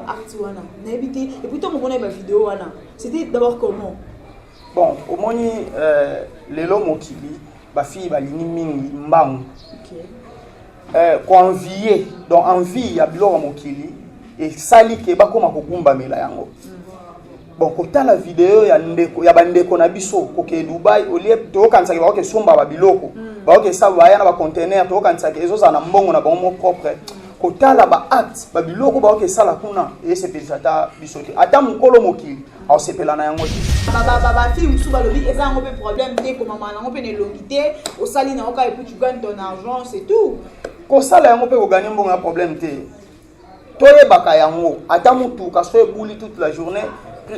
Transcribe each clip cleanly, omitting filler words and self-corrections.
acte wana na ebité et puis tant on a ma vidéo wana c'était d'abord comment bon au moni lelo mokili ba fille ba lini mingi mbangu convier donc envie ya biloko mokili et sali ke ba koma kokumba mela yango bon kota la vidéo ya ndeko ya bandeko na biso ko ke Dubai au lieu to kanisa ke ba ke somba ba biloko ba ke sa ba yana ba container to kanisa ke ezo na mbongo na bango propre kota la ba acte ba biloko ba ke sala kuna et c'est peut-être biso te ata mukolo mokili au sepela na yango ba fille musu ba lobi eza ngo pe problème te ko mama na ngo pe ne longité au sali na oka et puis tu gagnes ton argent c'est tout ko sala yango pe ko gagner mbongo na problème te toye baka yango ata mutu ka so ebuli toute la journée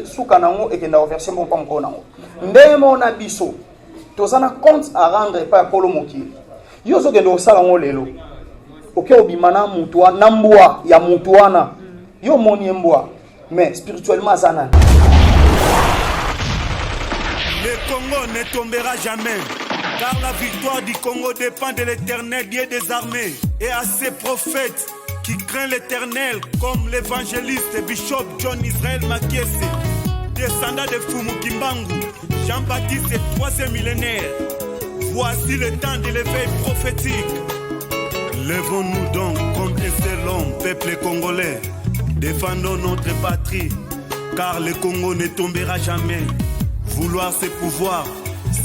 souka nango et kenda verser mon pam ko nango ndemo na biso tozana compte à rendre pas polo mokili yo so kendo sala ngo lelo oke obimana mutu na mbwa ya mutu wana yo moni mbwa mais spirituellement zana. Le Congo ne tombera jamais, car la victoire du Congo dépend de l'Éternel, Dieu des armées, et à ses prophètes qui craignent l'Éternel, comme l'évangéliste Bishop John Israel Makiese, descendant de Fumu Kimbangu, Jean-Baptiste, 3e millénaire. Voici le temps de l'éveil prophétique. Lèvons-nous donc comme un seul homme, peuple congolais. Défendons notre patrie, car le Congo ne tombera jamais. Vouloir c'est pouvoir,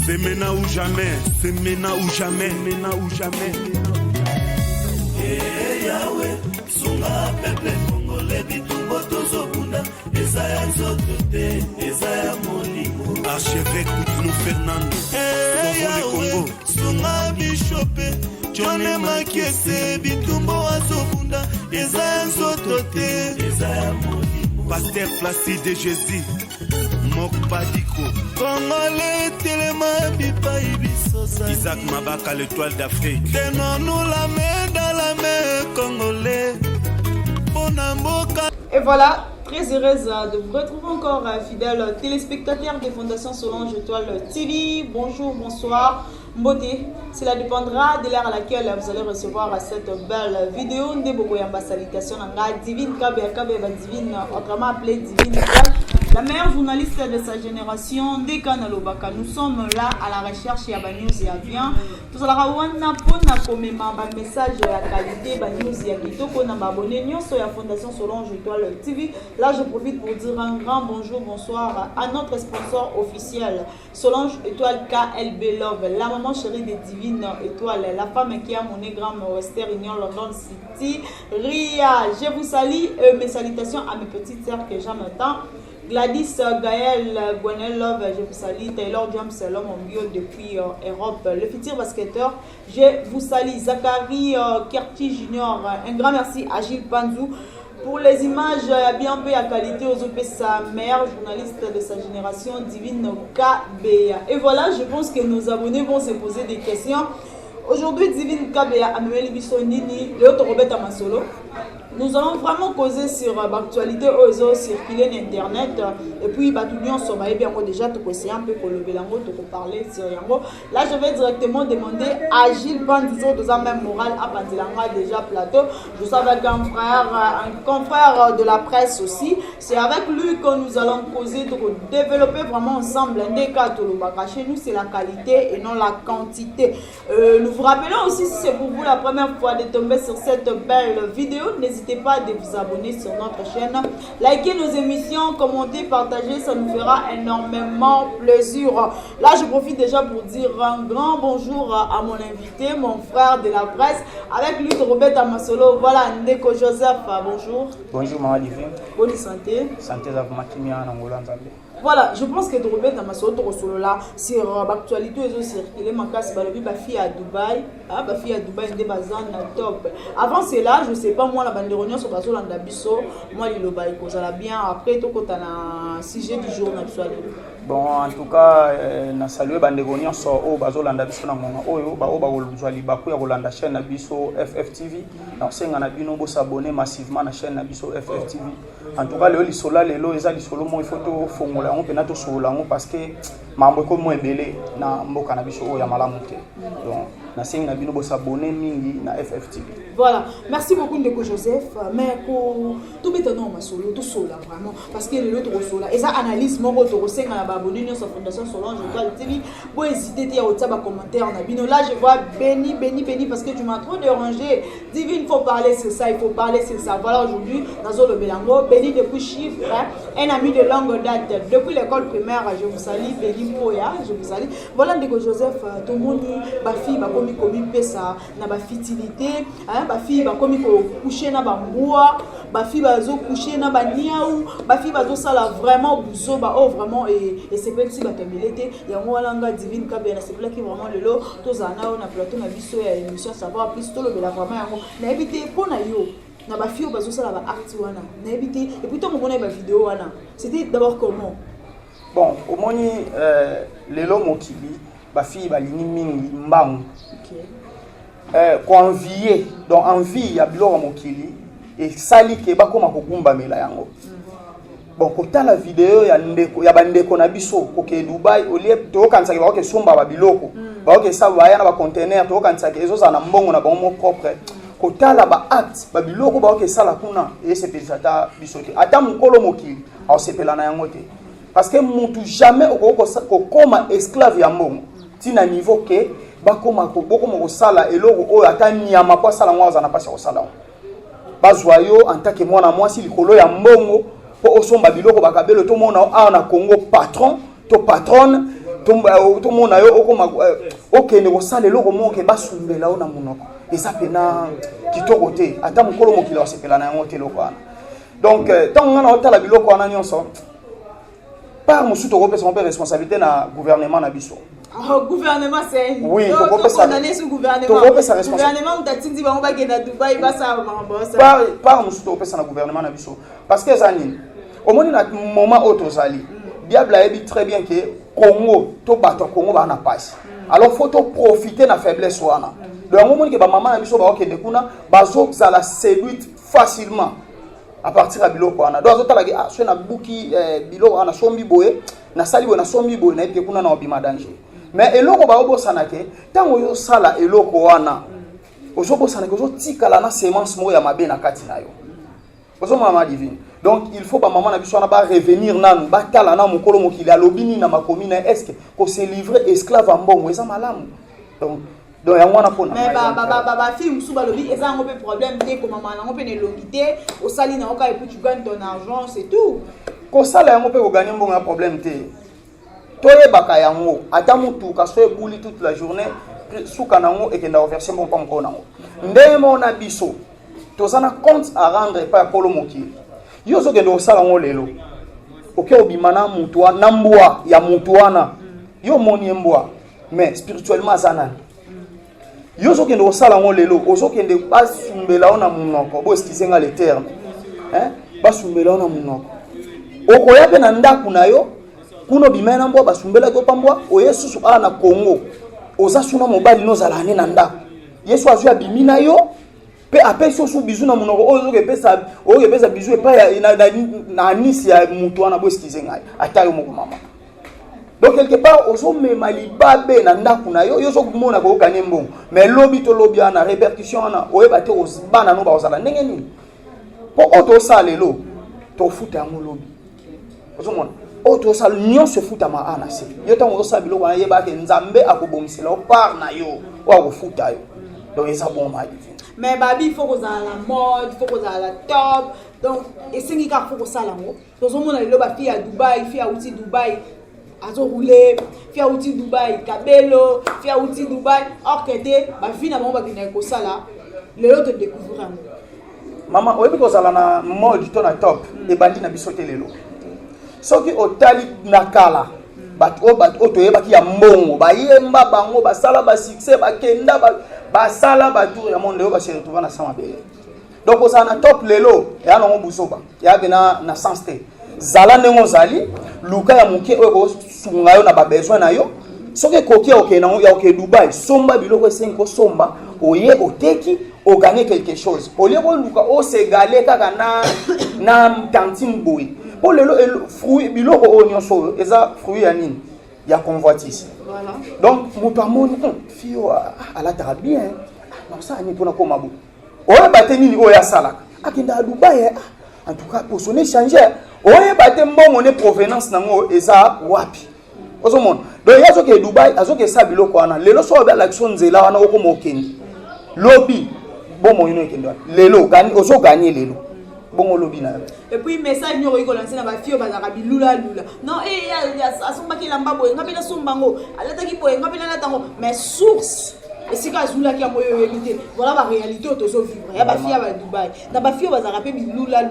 c'est maintenant ou jamais, c'est maintenant ou jamais, maintenant ou jamais. Yahweh, sunga peuple congolais, bitumbo tozobunda, Ezaya nzotote, Ezaya molimo. Archevêque Koutounou Fernando, Yahweh, sunga bishopé, John Makiese, bitumbo azobunda, Ezaya nzotote, Ezaya molimo. Pasteur Placide Jésus, Mokpadiko, Congolais, Téléma, Bipaï, Bissosa, Isaac Mabaka, l'étoile d'Afrique. Tenons-nous la main dans la main, Congolais. Et voilà, très heureuse de vous retrouver encore, fidèles téléspectateurs des Fondations Solange Étoile TV. Bonjour, bonsoir. Mboté, cela dépendra de l'heure à laquelle vous allez recevoir cette belle vidéo. Ndebokoyamba salutation nanga Divine Kabe Divine, autrement appelée Divine, la meilleure journaliste de sa génération, Dekana Lobaka. Nous sommes là à la recherche ya ba news ya bien. Tout ça la wana pona komema ba message ya qualité, ba news ya kitoko na ba abonné nyonso ya Fondation Solange Étoile TV. Là, je profite pour dire un grand bonjour, bonsoir à notre sponsor officiel, Solange Étoile KLB Love, la maman chérie des Divines Étoiles, la femme qui a mon égramme Western Union London City, Ria. Je vous salue, mes salutations à mes petites sœurs que j'aime tant. Gladys, Gaël, Gwenel Love, je vous salue. Taylor James, l'homme en bio depuis Europe. Le futur basketteur, je vous salue. Zachary Kerti Junior, un grand merci à Gilles Panzou. Pour les images, bien peu à qualité aux OP, sa mère, journaliste de sa génération, Divine KBA. Et voilà, je pense que nos abonnés vont se poser des questions. Aujourd'hui, Divine KBA, Amélie Bissonini, Léo Robert Amasolo. Nous allons vraiment causer sur l'actualité aux circuler Internet. Et puis, l'union sur bien déjà, tu peux un peu pour le Bélango, tu peux parler sur Yango. Là, je vais directement demander à Gilles Bandizo, de sa même morale, à Pandilanga, déjà plateau. Je suis avec un confrère de la presse aussi. C'est avec lui que nous allons causer, pour développer vraiment ensemble un des cas de chez nous, c'est la qualité et non la quantité. Nous vous rappelons aussi, si c'est pour vous la première fois de tomber sur cette belle vidéo, n'hésitez pas de vous abonner sur notre chaîne, likez nos émissions, commentez, partagez, ça nous fera énormément plaisir. Là, je profite déjà pour dire un grand bonjour à mon invité, mon frère de la presse, avec lui Robert Amasolo. Voilà, Ndeko Joseph, bonjour. Bonjour, Maman Divine. Bonne santé. Santé à vous, voilà, je pense que Robert Amasolo là sur l'actualité ils ont circulé ma casse balobi ba fille à Dubaï, ba fille à Dubaï ndé bazan na top. Avant cela, je sais pas moi la bande de réunion sur bazo landa biso, moi li loba kozala bien après to kota na sujet du jour na Bon, en tout cas, na salué bandeko nyonso o bazolanda biso na ngonga oyo ba oba koluzwa libaku ya kolanda chaîne na biso FFTV. Na senga na bino bo s'abonner massivement na chaîne na biso FFTV. En tout cas, le lisola lelo eza lisolo mo il faut to fongola on pena to sola on parce que mambo ko mo ebele na mboka na biso o ya malamu te. Donc na senga na bino bo s'abonner mingi na FFTV. Voilà, merci beaucoup Ndeko Joseph. Mais pour tout bétonner ma solo, tout sola vraiment parce que le autre sola et ça analyse mon retour senga na abonné sur Fondation Solange Étoile TV. Vous hésitez à faire un commentaire. Là, je vois béni parce que tu m'as trop dérangé. Divine, il faut parler sur ça, il faut parler sur ça. Voilà, aujourd'hui, dans le Bélango, béni depuis chiffre, un ami de longue date, depuis l'école primaire, je vous salue, béni Poya, je vous salue. Voilà, Ndeko Joseph, tout le monde, ma fille, ma commis pesa, na ma fertilité, ma fille, ma commis coucher na bamboua, ma fille, ma zo coucher na baniaou, ma fille, ma zo sala vraiment bouzo, oh vraiment, et c'est même si il y a un langage divine c'est pour qui vraiment le lot tous en a on a plateau na biso ya émission savoir plus tout le bela vraiment yango na éviter pour na yo na ba fio bazo sala ba acte wana na éviter et puis to mo bona ba vidéo wana c'était d'abord comment bon au moni lelo mokili ba fille ba lini mingi mbangu ko envier donc envie ya biloko mokili et sali ke ba koma ko gumba mela yango. Bon, quand la vidéo ya ndeko ya bandeko na biso koke Dubai olie to kansaki ba ke somba ba biloko ba ke sa ba ya na ba container to kansaki ezo za na mbongo na bango propre kotala ba acte ba biloko ba ke sala kuna et c'est pesata biso te ata mukolo mokili au sepela na yango te parce que mutu jamais ko koma esclave ya mbongo tina niveau ke ba koma ko boko mo sala eloko o ata nyama kwa sala ngwa za na pasi ko sala ba joyeux en tant que mwana mwasi likolo ya mbongo pour osomba biloko bakabelo to mona a na Congo patron to patronne to mona yo okoma okende ko sala eloko moke basumbela ona munoko eza pena kitoko te ata mukolo mokila wasepela na yango te loko wana donc tant ngana otala biloko wana nyonso par musu to kopesa mpe responsabilité na gouvernement na biso. Gouvernement c'est oui, condamné sous gouvernement. Gouvernement t'atindi ba ngba ke na Dubai ba sa ba par musu to kopesa na gouvernement na biso parce que zanini au moment na moment autozali diable a dit très bien que Congo to bato Congo ba na passe alors faut to profiter na faiblesse wana donc au moment que ba maman na biso ba okende kuna bazo zala séduite facilement à partir à biloko wana donc azotala ki ah so na buki biloko wana sombi boye na sali boye na sombi boye na ete kuna na obima danger mais eloko ba obosana ke tango yo sala eloko wana ozobosana ke ozotikala na semence mo ya mabe na kati na yo ozo mama divine donc il faut ba maman na biso na ba revenir nanu ba tala na mukolo mokili alobini na makomi na est-ce que ko se livrer esclave en mbongo eza malamu donc yango wana pona mais ba fille musu ba lobi eza ngo pe problème te ko maman ngo pe ne longité au sali na oka et puis tu gagnes ton argent c'est tout ko sala yango pe ko gagner mbongo na problème te toye baka yango ata mutu ka so ebuli toute la journée suka nango et kenda verser mon pam ko nango ndemo na biso tozana compte à rendre pa kolo mokili yo so kendo sala ngo lelo oke obimana mutu na mbwa ya mutu wana yo moni mbwa mais spirituellement azana yo so kendo sala ngo lelo ozo kende basumbela ona munoko bo eskizenga le terme basumbela ona munoko okoya pe na ndaku na yo kuno bimena mbwa basumbela ko pambwa o Yesu ala na Congo oza suna mobali no zala ne na ndaku Yesu azua bimina yo pe apesi so bizu na munoko ozo ke pesa bizu e pa na anisi ya mutu wana bo eskizenga ata yo moko mama. Donc quelque part ozo mema libabe na ndaku na yo so kumona ko kane mbongo mais lobi to lobi ana répercussion ana oyeba te ozbana no ba ozala ndenge nini po oto salelo to futa ngo lobi ozo mona oto sal nyon se futa ma ana se yo tango ozo sabilo wana yeba ke nzambe akobomisela o par na yo wa ko futa yo donc eza bon ma divine mais babi il faut que ça la mode il faut que ça la top donc et singi ka faut que ça la ngo ozo mona lo ba fille à Dubai fille à outi Dubai azo rouler fille à outi Dubai kabelo fille à outi Dubai orchete ba fille na ba kina ko sala le autre découvrir maman oyebi ko sala na mode to na top e bandi na biso telelo soki otali na kala bato toyeba ki ya mbongo bayemba bango basala ba succès bakenda basala batour ya monde ba se retrouver na sama bele donc osana top lelo ya na busoba ya bena na sens te zala ndenge zali luka ya moke oyo sunga yo na ba besoin na yo soki koki ya oke Dubai somba biloko esengi somba oye oteki o gagner quelque chose au lieu ko luka o se gale kaka na tantine boy po lelo fruit biloko o nyonso eza fruit ya nini ya convoitise. Voilà. Donc moto amoni fio ala ta bien non ça ni pona ko mabu oye bate nini o ya salaka akenda Dubai en tout cas pour son échanger oye bate mbongo ne provenance nango eza wapi ozomona donc yazo ke Dubai azoke sa biloko wana lelo so ba l'action nzela wana oko mokendi lobby bon moyino ekendo lelo gani ozo gagner lelo bon lobby na et puis message nyoko iko lancer na ba fio bazaka bilula non ya asomba ki lamba boye ngapela sombango alata ki boye ngapela na tango mais source esika azula ki amoyo yebite voilà ba réalité otozo vivre ya ba fia ba Dubai na ba fio bazaka pe bilula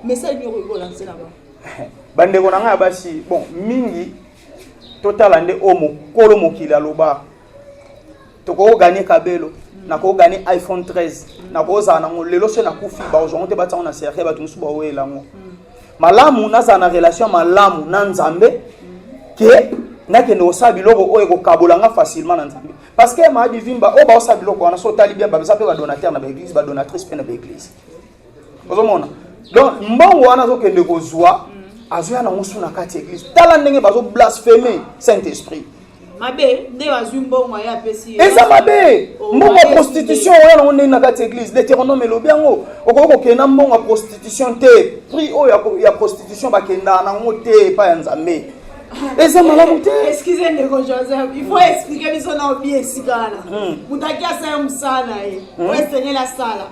message nyoko iko lancer na ba bande ko nanga basi bon mingi total ande omo kolo mokili aloba toko gagner kabelo na ko gagner iPhone 13 na ko za na lelo se na kufi ba ojonte ba tsa na serre ba tumusu ba wela ngo malamu na za na relation malamu na nzambe ke na ke no sabi logo oyo ko kabolanga facilement na nzambe parce que ma divimba o ba sabi logo na so tali bien ba za pe ba donateur na ba église ba donatrice pe na ba église ozomona donc mbongo wana zo kende ko zwa azoya na musu na kati église tala ndenge bazo blasphémer Saint-Esprit mabe nde wazumbongo ya pesi eza mabe mbongo prostitution oya na ndenge na kati église Deutéronome elobi yango okoko kena mbongo prostitution te prix oyo ya prostitution bakenda na ngo te pa ya nzambe eza malamu te. Excusez ndeko Joseph, il faut expliquer biso na bien sikana mutaki asa musala westene la sala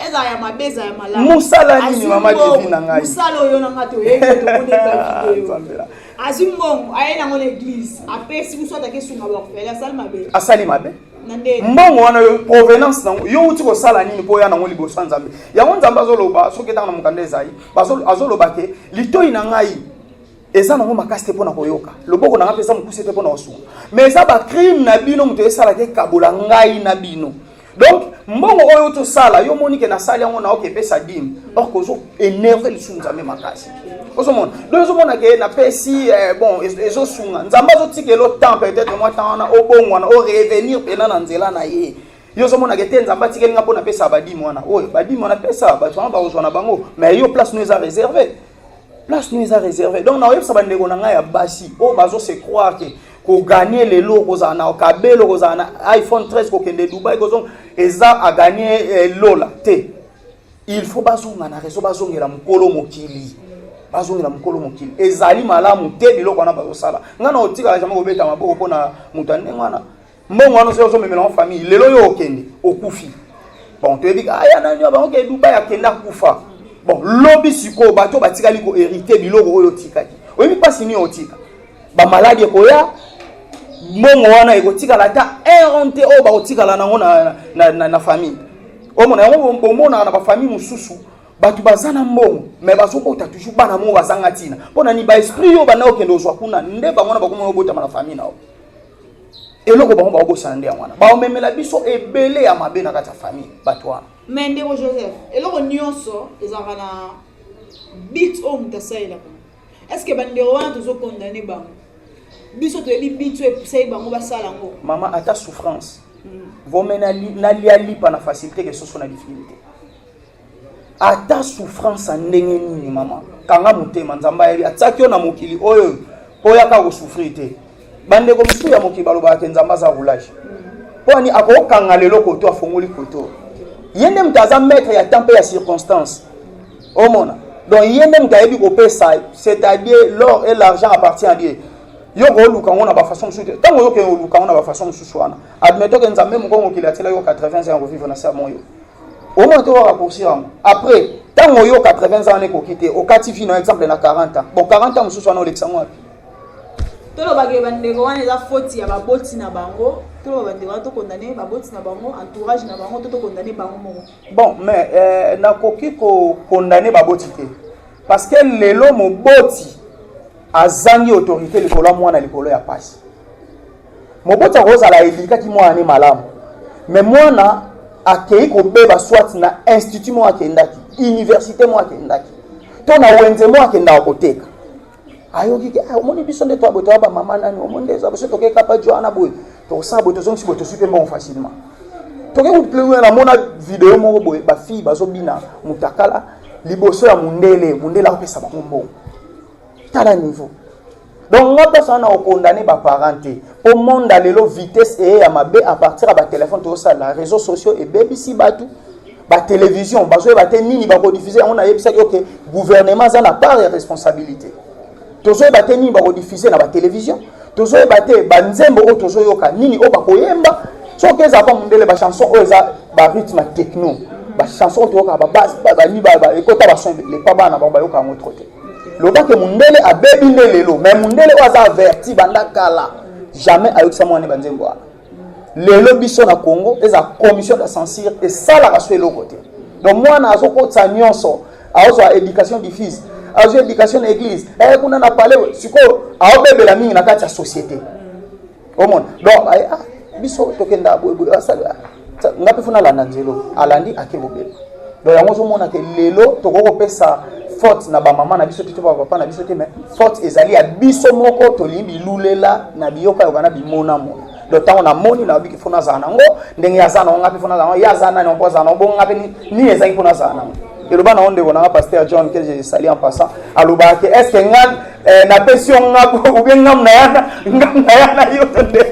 eza ya mabeza ya malamu musala nini mama divina ngai musala oyo na ngato yeko to kone video azimbongo ayena ngone église apesi muso atake sunga ba kufela sala mabe asali mabe mbongo wana provenance na yo uti ko sala nini po ya na ngoli boso nzambe ya nzambe azoloba soki tanga na mukanda ezai azoloba ke litoi na ngai eza nango makasi te pona koyoka loboko nanga pesa mukuse te pona osunga mais eza ba crime na bino muto esala ke kabola ngai na bino donc mbongo oyo to sala yo moni ke na sali yango na oke pesa dim or kozo énerver le sunza me makasi ozomona donc ozomona ke na pesi bon ezo sunga nzamba zo tikelo temps peut-être moi temps na obongo na o revenir pena na nzela na ye yo zomona ke te nzamba tikeli nga pona pesa badimu wana oyo badimu wana pesa bato wana ba ozona bango mais yo place nous est réservée. Place nous est réservée. Donc, na yebsa bandeko na nga ya basi. O bazo se croire que ko gagner les lots kozana o kabelo kozana iPhone 13 ko kende Dubai kozon eza a gagner lola te. Il faut bazonga na reso bazongela mukolo mokili. Bazongela mukolo mokili. Ezali malamu te biloko na bazo sala. Ngana otika la jamako beta maboko pona mutane ngwana. Mbongo wana so memela en famille. Lelo yo okende okufi. Bon, tu ebi aya na nyo ba oke Dubai akenda kufa. Bon, lobby siko bato batikali ko hériter biloko oyo tikaki. Oyebi pasi ni otika. Ba maladie ko ya mbongo wana ekotika la ta erronté o ba otika la nango na famille. O mona yango bomona na ba famille mususu bato bazana mbongo mais bazoko ta toujours bana mo bazanga tina. Pona ni ba esprit yo bana okende ozwa kuna nde ba mona bakoma obota na famille nao. Eloko ba mba obosa nde wana. Ba omemela biso ebele ya mabe na kata famille bato wana. Mais ndeko Joseph, eloko nyonso ezaka na bit o mutasaila. Est-ce que bandeko wana tozo condamner bango? Biso to eli bit o epusai bango basala ngo. Mama ata souffrance. Vomena na liali pa na facilité que soso na difficulté. Ata souffrance ndenge nini mama. Kanga mutema nzamba yebi atsaki na mokili oyo poyaka ko souffrir te. Bandeko musu ya mokili baloba ke nzamba za roulage. Poni akokanga lelo koto afongoli koto. Yende mtaza maître ya temps et ya circonstance. Oh mona. Donc yende mtayebi ko pesa, c'est-à-dire l'or et l'argent appartient à Dieu. Yo ko luka ngona ba façon musu. Tango yo ke luka ngona ba façon musu wana. Admettons que nzambe mukongo kilatela yo 80 ans revivre na sa moyo. Au moins to raccourcir. Après, tango yo 80 ans ne ko quitter, au katifi no exemple na 40 ans. Bon 40 ans musu wana oleksango wapi? Tolo bagé bandeko wana eza faute ya baboti na bango. Tolo bandeko wana to condamner baboti na bango, entourage na bango to condamner bango moko. Bon, mais na koki ko condamner baboti te. Parce que lelo moboti azangi autorité likolo mwana likolo ya pasi. Moboti akoza la elika ki mwana malamu. Mais mwana akei ko beba soit na institut mo akendaki, université mo akendaki. to na wenze mo akenda koteka ayoki ke omoni biso nde to aboto ba mama nani omonde za biso tokeka pa joana boy to sabo to zongi boto super bon facilement toke ku plewe na mona vidéo mo boy ba fille bazobina mutakala liboso ya mundele akopesa ba mbongo tala niveau. Donc on peut s'en condamner par parenté. Au monde à l'élo vitesse et à ma b à partir de téléphone tout ça, les réseaux sociaux et baby si batou, la télévision, baso ba tenini ba rediffuser, on a dit que OK, gouvernement ça n'a pas de responsabilité. Tozo ba tenini ba rediffuser na ba télévision, tozo ba te ba nzembo o tozo yoka nini o ba koyemba, so que ça pas mondele ba chanson o za ba rythme techno, ba chanson to ka ba basse ba ni ba ekota ba son les pas ba na ba yoka ngotro te. Le temps que Mundele a bébé lelo, mais Mundele a averti bandakala jamais avec sa monnaie banzemboa. Lelo biso na Congo et sa commission de censure et ça la rassurer l'autre côté. Donc moi na zo ko tsanyoso, a éducation du fils, a éducation de l'église. Et kuna na parler siko a bébé la mingi na kati ya société. Au monde. Donc biso tokenda boy asala. Ngapi funa la nanzelo, alandi akebobele. Donc yango zo mona ke lelo tokoko pesa faute na ba maman na biso tete ba papa na biso te mais faute ezali ya biso moko tolimbi lulela na biyoka yokana bimona mo do tango na moni na biki fona za nango ndenge ya za na ngapi fona za ya za na no poza na bo ngapi ni ezali fona za na eloba na onde bona pasteur John que j'ai sali en passant aloba ke est-ce que na pension ngako ou bien ngam na yana yo tende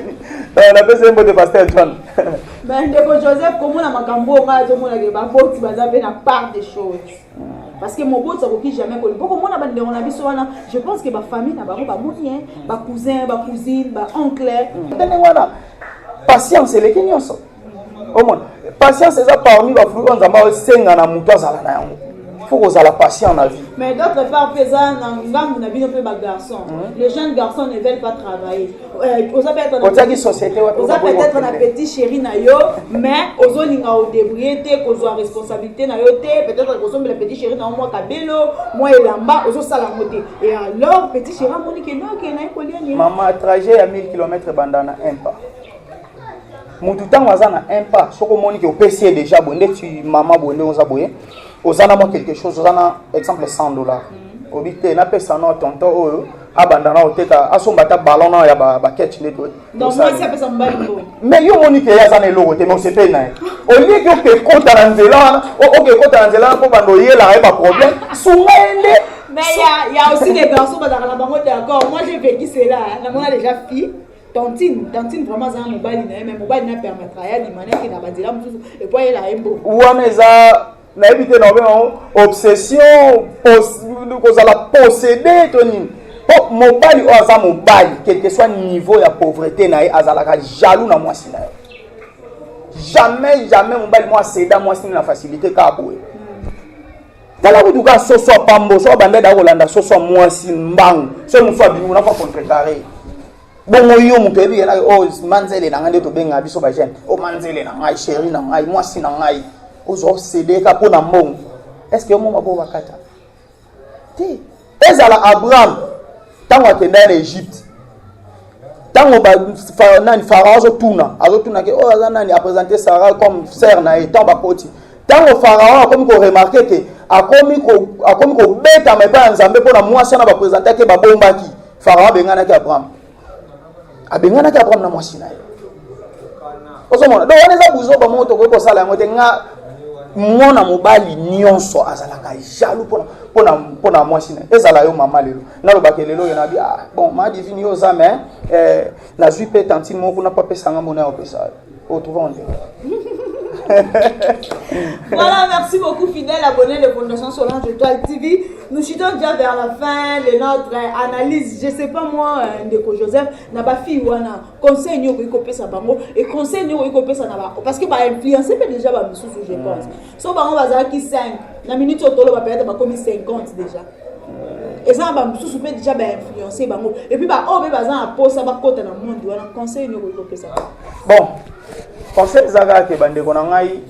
na pension de pasteur John. Ben ndeko Joseph comment na makambo nga zo mona ke ba boti bazabe na part des choses. Parce que mon beau ça qui jamais connu. Beaucoup mon abandonné on a vu souvent. Je pense que ma famille n'a pas moyen, ma cousin, ma cousine, ma oncle. Patience les Kenyans. Au monde. Patience c'est ça parmi les fruits on zamba senga na muto azala na yango. Faut qu'on la patience dans la vie. Mais d'autres femmes faisant dans na vie un peu ma garçon. Les jeunes garçons ne veulent pas travailler. Aux peut-être société peut-être na petit chéri na yo, mais aux olinga au débrouiller te qu'on soit responsabilité na yo te, peut-être qu'on soit le petit chéri na moi kabelo, moi elamba, aux sala moté. Et alors petit chéri moni que non que na kolien. Maman trajet à 1000 km bandana un pas. Mutu tango azana un pas, soko moni que au PC déjà bonde tu maman bonde on zaboye. Ozana mo quelque chose, ozana exemple $100. Obité na pesa no tonto oyo abandana oteka asombata ballon na ya ba catch network. Donc moi ça pesa mbali ngo. Mais yo monique ya zana logo te no sepe na. Au lieu que ke kota na nzela, OK kota na nzela ko bando yela ba problème, sungaende. Mais il y a aussi des garçons dans la bango d'accord. Moi j'ai vécu cela, na mona déjà fille. Tantine vraiment ça mobile na mais mobile na permettra ya di manière que na bandila mususu et puis elle a embo. Ouana za na éviter na obsession kozala posséder toni po mobali o aza mobali quel que soit niveau ya pauvreté na azalaka jaloux na mwasi na jamais mobali moi céda mwasi na facilité ka boye tala kutuka soso pambo so bande da kolanda soso mwasi mbangu so mfa bingu na fa contrecarrer bongo yo muto ebi na o manzele na ngande to benga biso ba jeune o manzele na ngai chérie na ngai mwasi na ngai ozo céder ka pona mbongo est-ce que yo moma bo bakata ti ezala Abraham tango akenda na Égypte tango ba nani Pharaon azotuna ke o aza nani a présenter Sarah comme sœur na étant ba poti tango Pharaon comme ko remarquer que akomi ko beta mais pas nzambe pona mwasi na ba présenter ke ba bombaki Pharaon bengana ke Abraham na mwasi na ye ozomona donc on eza buzo ba moto ko sala yango te nga mona mobali nyonso azalaka jaloux pona mwasi na ezala yo mama lelo nalobaka lelo yena bi bon ma divine yo za mais na zui pe tantine moko na pas pesa nga mona opesa o trouver on Voilà, merci beaucoup fidèles abonnés de Fondation Solange Étoile TV. Nous chutons déjà vers la fin de notre analyse. Je sais pas moi, Ndeko Joseph, n'a pas fille ou un conseil n'y a pas ça bango et conseil n'y a pas ça parce que bah influencer peut déjà bah monsieur je pense. Sauf bah on va dire qui 5. La minute au tolo va peut-être bah comme 50 déjà. Et ça bah monsieur peut déjà bah influencer bango et puis bah oh bah ça a posé ça va côté dans le monde ou un conseil n'y a pas ça. Bon. Conseil zaga ke bande ko ngai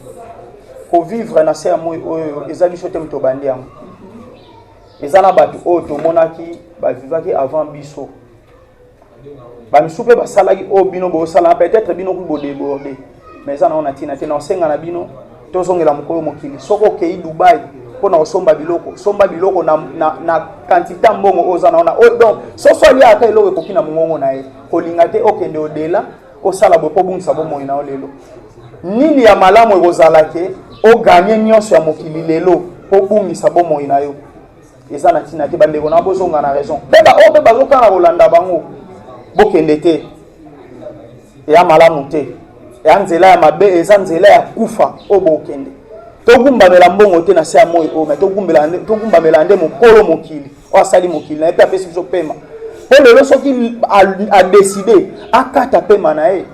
ko vivre na se amoy oyo ezali chote mto bande yango ezana batu o to monaki ba vivaki avant biso ba misupe ba salaki o bino bo sala peut-être bino ku bo déborder mais ça na on a tina te na senga na bino to zongela mkoyo mokili soko ke Dubai pona osomba biloko na quantité mbongo ozana ona donc so lia aka eloko kokina mongongo na ye kolinga te okende odela osala bo po bungisa bo moyi na lelo nini ya malamu ekozalake o gagner nyonso ya mokili lelo po bungisa bo moyi na yo eza na tina te bandeko na bozonga na raison beba zokana kolanda bango bokende te ya malamu te ya nzela ya mabe eza nzela ya kufa o bokende togumbamela mbongo te na se ya moyi o mais togumbamela nde mokolo mokili o asali mokili na ye pe apesi biso pema po lelo soki a décidé akata pema na ye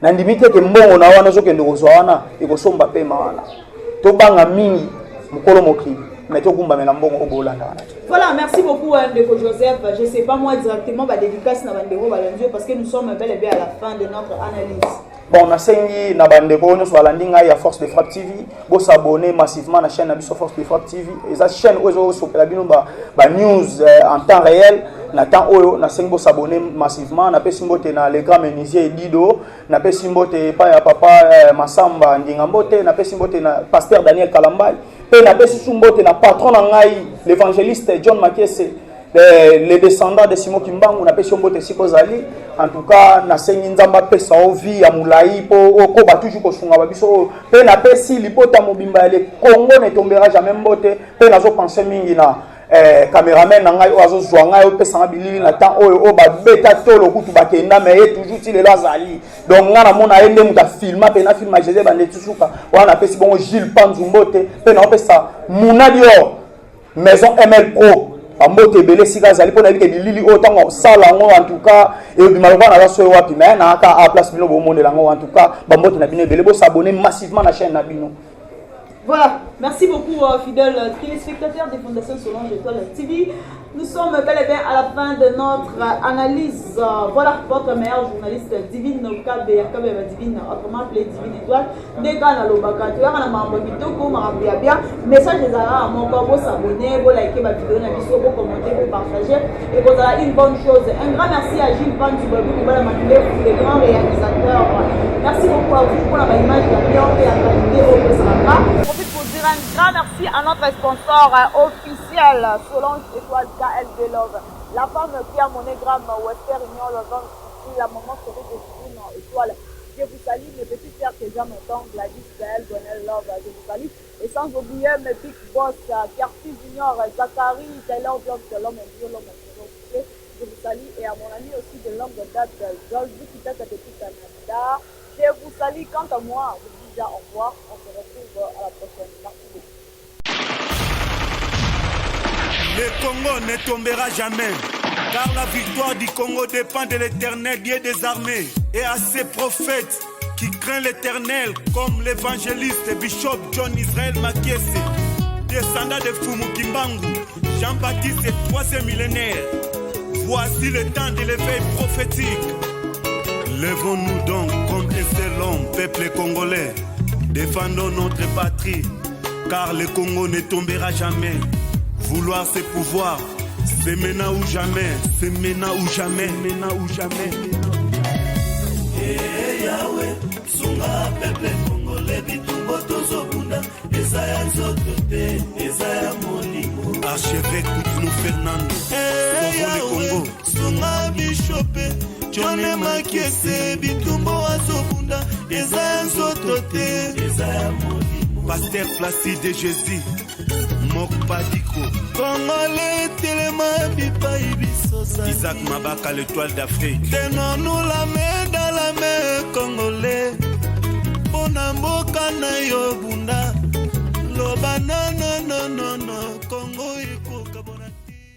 na ndimi te ke mbongo na wana ozokende kozwa wana ekosomba pema wana tobanga mingi mokolo mokili mais togumbamela mbongo o bolanda wana. Voilà, merci beaucoup Ndeko Joseph. Je ne sais pas moi directement ma dédicace na Bandeko Balandio parce que nous sommes bel et bien à la fin de notre analyse. Bon, on a saigné na Bandeko nous sur la ligne à Force de Frappe TV. Vous s'abonner massivement à la chaîne Abisso Force de Frappe TV. Et la chaîne où vous sur la news en temps réel. Na temps où na saigné vous s'abonner massivement. Na pe simbote na l'écran menuisier Dido. Na pe simbote pa ya papa Masamba Ndingambote. Na pe simbote na pasteur Daniel Kalambay. Et na pe simbote na patron ngai l'évangéliste John Makiese. Les descendants de Simon Kimbangu na pesi mbote sikozali en tout cas na sengi nzamba pesa ovi ya mulai po ko ba toujours ko sunga ba biso pe na pesi lipota mobimba le Congo ne tombera jamais mbote pe na zo penser mingi na cameraman na ngai ozo zwa ngai pesa na bilili na temps oyo o ba beta tolo kutu ba kenda mais toujours ti le lazali donc nga na mona ende muta filma pe na filma José bande tsusuka wana pesi bongo Gilles Panzu mbote pe na pesa Munadio Maison ML Pro Ambote belé sika zali pona bike bilili otango sala ngo en tout cas et bimalwa na so wapi mais na aka a place bino bo monde la ngo en tout cas bambote na bino belé bo s'abonner massivement na chaîne na bino. Voilà, merci beaucoup fidèles téléspectateurs des Fondations Solange Étoile TV. Nous sommes bel et bien à la fin de notre analyse. Voilà votre meilleur journaliste Divine KB Divine, autrement appelé Divine Étoile. Dès qu'on a le bac, tu as un membre qui te comme bien. Message des arabes, mon corps, vous s'abonner, vous liker ma vidéo, vous commenter, vous partager. Et vous avez une bonne chose. Un grand merci à Gilles Van Dubabu pour la manipulé pour les grands réalisateurs. Merci beaucoup à vous pour la image de la bien et la qualité au Pesara. Profite pour dire un grand merci à notre sponsor officiel, Solange Étoile KLB Love. La femme qui a mon égramme Wester Union Love, la maman chérie de Divine Étoile. Je vous salue mes petits frères que j'aime autant, Gladys, Gaël, Gonel Love, je vous salue. Et sans oublier mes big boss, Carty Junior, Zachary, Taylor Jones, l'homme et l'homme et je vous salue. Et à mon ami aussi de l'homme de date, Georges, qui date depuis Canada. Je vous salue. Quant à moi, je vous dis déjà au revoir. On se retrouve à la prochaine. Merci beaucoup. Le Congo ne tombera jamais, car la victoire du Congo dépend de l'Éternel, Dieu des armées, et à ses prophètes qui craignent l'Éternel, comme l'évangéliste et bishop John Israël Makiese, descendant de Fumu Kimbangu, Jean-Baptiste et troisième millénaire. Voici le temps de l'éveil prophétique. Lèvons-nous donc comme un seul homme, peuple congolais. Défendons notre patrie, car le Congo ne tombera jamais. Vouloir c'est pouvoir, c'est maintenant ou jamais, c'est maintenant ou jamais, maintenant ou jamais. Yahweh, sunga peuple congolais, bitumbo tozobunda, Ezaya Zotote, Ezaya Molimo. Archevêque Koutounou Fernando, Yahweh, sunga bichopé, John Makiese, bitumbo azobunda, Ezaya Zotote, Ezaya Molimo. Pasteur Placide Jésus, Mokpadiko, Congolais, Téléma, Bipaï, Bissosa, Isaac Mabaka, l'étoile d'Afrique. Tenons-nous la main dans la main, Congolais. Bonamboka na yo bunda. Loba non, non, non, non, non, Congo.